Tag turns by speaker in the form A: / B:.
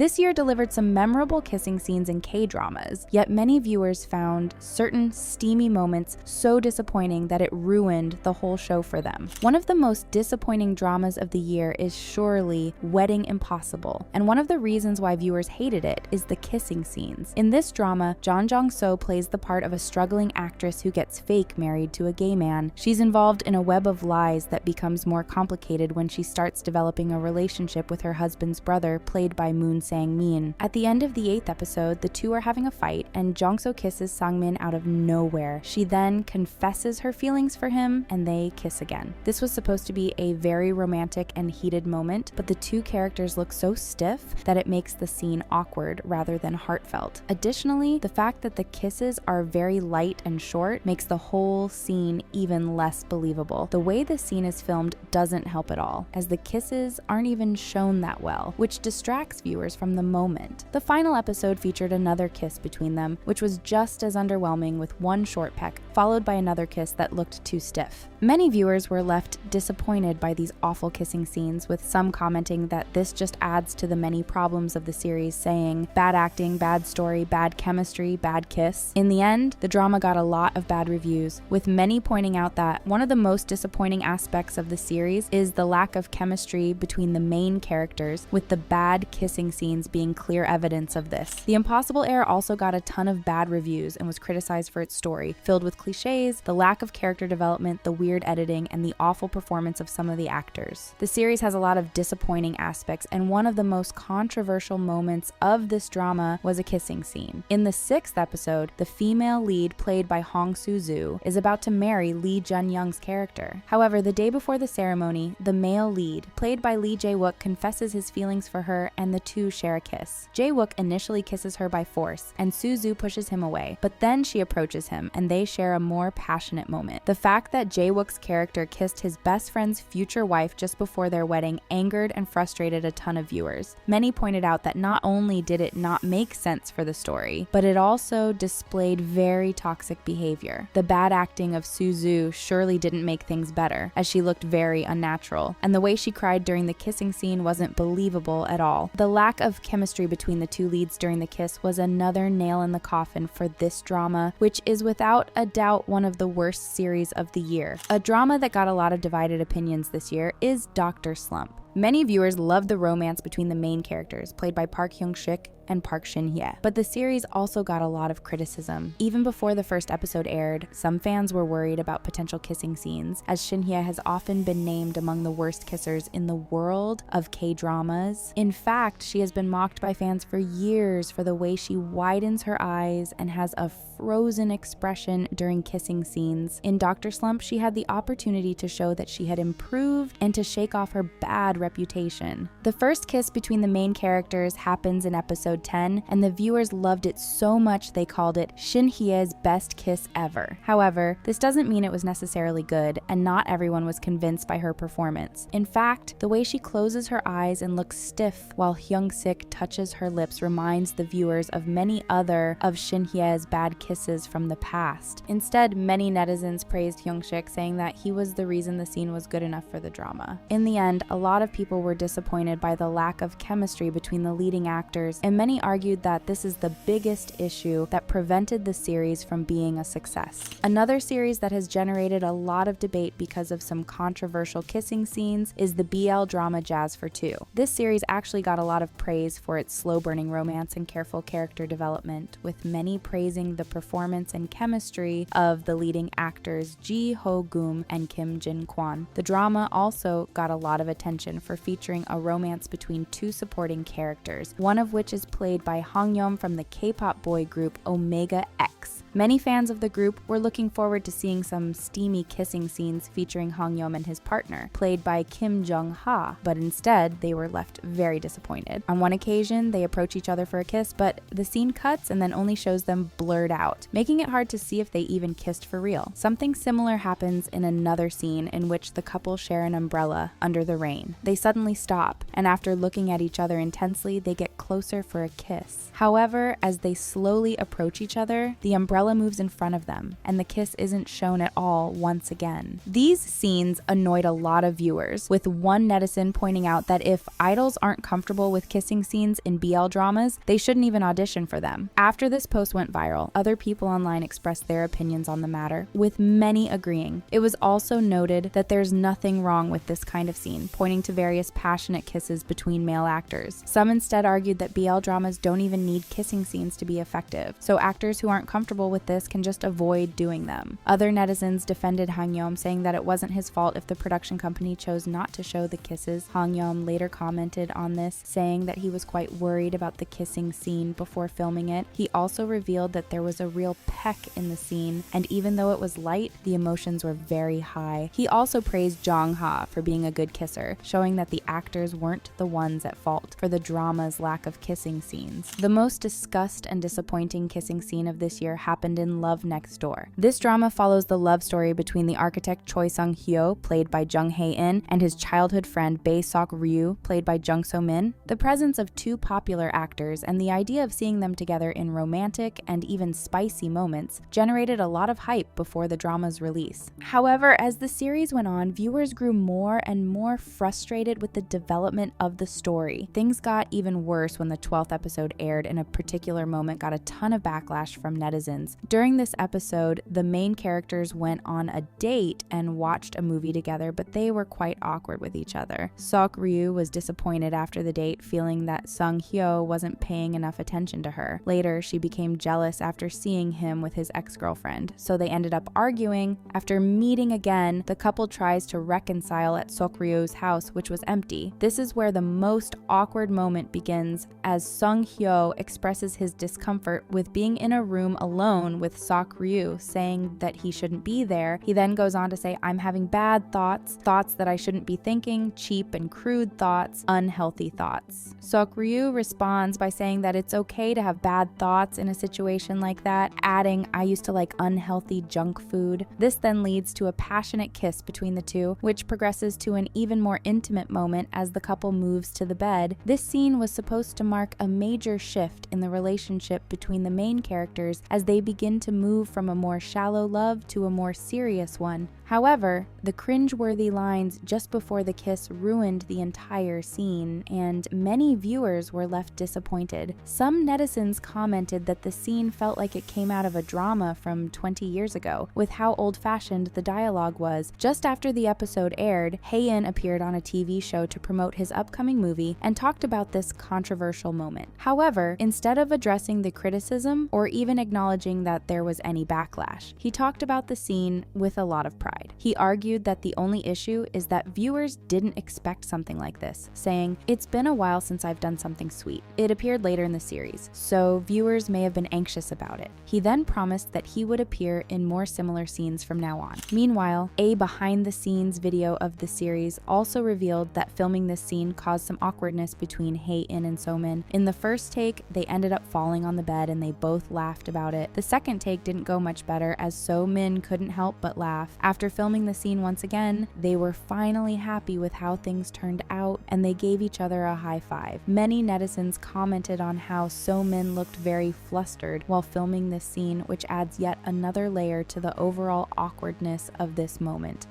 A: This year delivered some memorable kissing scenes in K-dramas, yet many viewers found certain steamy moments so disappointing that it ruined the whole show for them. One of the most disappointing dramas of the year is surely Wedding Impossible, and one of the reasons why viewers hated it is the kissing scenes. In this drama, Jeon Jong-so plays the part of a struggling actress who gets fake married to a gay man. She's involved in a web of lies that becomes more complicated when she starts developing a relationship with her husband's brother, played by Moon Sang-min. At the end of the 8th episode, the two are having a fight, and Jong-so kisses Sang-min out of nowhere. She then confesses her feelings for him, and they kiss again. This was supposed to be a very romantic and heated moment, but the two characters look so stiff that it makes the scene awkward rather than heartfelt. Additionally, the fact that the kisses are very light and short makes the whole scene even less believable. The way the scene is filmed doesn't help at all, as the kisses aren't even shown that well, which distracts viewers from the moment. The final episode featured another kiss between them, which was just as underwhelming, with one short peck, followed by another kiss that looked too stiff. Many viewers were left disappointed by these awful kissing scenes, with some commenting that this just adds to the many problems of the series, saying bad acting, bad story, bad chemistry, bad kiss. In the end, the drama got a lot of bad reviews, with many pointing out that one of the most disappointing aspects of the series is the lack of chemistry between the main characters, with the bad kissing scenes being clear evidence of this. The Impossible Heir also got a ton of bad reviews and was criticized for its story, filled with cliches, the lack of character development, the weird editing, and the awful performance of some of the actors. The series has a lot of disappointing aspects, and one of the most controversial moments of this drama was a kissing scene. In the 6th episode, the female lead, played by Hong Soo-joo, is about to marry Lee Jun-young's character. However, the day before the ceremony, the male lead, played by Lee Jae-wook, confesses his feelings for her, and the two share a kiss. Jae-wook initially kisses her by force, and Soo-joo pushes him away, but then she approaches him, and they share a more passionate moment. The fact that Jae-wook's character kissed his best friend's future wife just before their wedding angered and frustrated a ton of viewers. Many pointed out that not only did it not make sense for the story, but it also displayed very toxic behavior. The bad acting of Soo-joo surely didn't make things better, as she looked very unnatural, and the way she cried during the kissing scene wasn't believable at all. The lack of chemistry between the two leads during the kiss was another nail in the coffin for this drama, which is without a doubt one of the worst series of the year. A drama that got a lot of divided opinions this year is Dr. Slump. Many viewers loved the romance between the main characters, played by Park Hyung-sik and Park Shin-hye. But the series also got a lot of criticism. Even before the first episode aired, some fans were worried about potential kissing scenes, as Shin-hye has often been named among the worst kissers in the world of K-dramas. In fact, she has been mocked by fans for years for the way she widens her eyes and has a frozen expression during kissing scenes. In Dr. Slump, she had the opportunity to show that she had improved and to shake off her bad reputation. The first kiss between the main characters happens in episode 10, and the viewers loved it so much they called it Shin-hye's best kiss ever. However, this doesn't mean it was necessarily good, and not everyone was convinced by her performance. In fact, the way she closes her eyes and looks stiff while Hyung-sik touches her lips reminds the viewers of many other of Shin-hye's bad kisses from the past. Instead, many netizens praised Hyung-sik, saying that he was the reason the scene was good enough for the drama. In the end, a lot of people were disappointed by the lack of chemistry between the leading actors, and many argued that this is the biggest issue that prevented the series from being a success. Another series that has generated a lot of debate because of some controversial kissing scenes is the BL drama Jazz for Two. This series actually got a lot of praise for its slow-burning romance and careful character development, with many praising the performance and chemistry of the leading actors Ji Ho-gum and Kim Jin-kwon. The drama also got a lot of attention for featuring a romance between two supporting characters, one of which is played by Hongyeom from the K-pop boy group Omega X. Many fans of the group were looking forward to seeing some steamy kissing scenes featuring Hongyeom and his partner, played by Kim Jung-ha, but instead they were left very disappointed. On one occasion, they approach each other for a kiss, but the scene cuts and then only shows them blurred out, making it hard to see if they even kissed for real. Something similar happens in another scene in which the couple share an umbrella under the rain. They suddenly stop, and after looking at each other intensely, they get closer for for a kiss. However, as they slowly approach each other, the umbrella moves in front of them, and the kiss isn't shown at all once again. These scenes annoyed a lot of viewers, with one netizen pointing out that if idols aren't comfortable with kissing scenes in BL dramas, they shouldn't even audition for them. After this post went viral, other people online expressed their opinions on the matter, with many agreeing. It was also noted that there's nothing wrong with this kind of scene, pointing to various passionate kisses between male actors. Some instead argued that BL dramas don't even need kissing scenes to be effective, so actors who aren't comfortable with this can just avoid doing them. Other netizens defended Hang Yeom, saying that it wasn't his fault if the production company chose not to show the kisses. Hang Yeom later commented on this, saying that he was quite worried about the kissing scene before filming it. He also revealed that there was a real peck in the scene, and even though it was light, the emotions were very high. He also praised Jong Ha for being a good kisser, showing that the actors weren't the ones at fault for the drama's lack of kissing scenes. The most discussed and disappointing kissing scene of this year happened in Love Next Door. This drama follows the love story between the architect Choi Sung-hyo, played by Jung Hae-in, and his childhood friend Bae Sok-ryu, played by Jung So-min. The presence of two popular actors and the idea of seeing them together in romantic and even spicy moments generated a lot of hype before the drama's release. However, as the series went on, viewers grew more and more frustrated with the development of the story. Things got even worse when the 12th episode aired, and a particular moment got a ton of backlash from netizens. During this episode, the main characters went on a date and watched a movie together, but they were quite awkward with each other. Sok-ryu was disappointed after the date, feeling that Sung-hyo wasn't paying enough attention to her. Later, she became jealous after seeing him with his ex-girlfriend, so they ended up arguing. After meeting again, the couple tries to reconcile at Sok-ryu's house, which was empty. This is where the most awkward moment begins, as Sung-hyo expresses his discomfort with being in a room alone with Sok-ryu, saying that he shouldn't be there. He then goes on to say, "I'm having bad thoughts, thoughts that I shouldn't be thinking, cheap and crude thoughts, unhealthy thoughts." Sok-ryu responds by saying that it's okay to have bad thoughts in a situation like that, adding, "I used to like unhealthy junk food." This then leads to a passionate kiss between the two, which progresses to an even more intimate moment as the couple moves to the bed. This scene was supposed to mark a major shift in the relationship between the main characters as they begin to move from a more shallow love to a more serious one. However, the cringe-worthy lines just before the kiss ruined the entire scene, and many viewers were left disappointed. Some netizens commented that the scene felt like it came out of a drama from 20 years ago, with how old-fashioned the dialogue was. Just after the episode aired, Hae-in appeared on a TV show to promote his upcoming movie and talked about this controversial moment. However, instead of addressing the criticism or even acknowledging that there was any backlash, he talked about the scene with a lot of pride. He argued that the only issue is that viewers didn't expect something like this, saying, "It's been a while since I've done something sweet." It appeared later in the series, so viewers may have been anxious about it. He then promised that he would appear in more similar scenes from now on. Meanwhile, a behind-the-scenes video of the series also revealed that filming this scene caused some awkwardness between Hae-in and So-min. In the first take, they ended up falling on the bed and they both laughed about it. The second take didn't go much better, as So-min couldn't help but laugh. After filming the scene once again, they were finally happy with how things turned out, and they gave each other a high five. Many netizens commented on how So-min looked very flustered while filming this scene, which adds yet another layer to the overall awkwardness of this moment.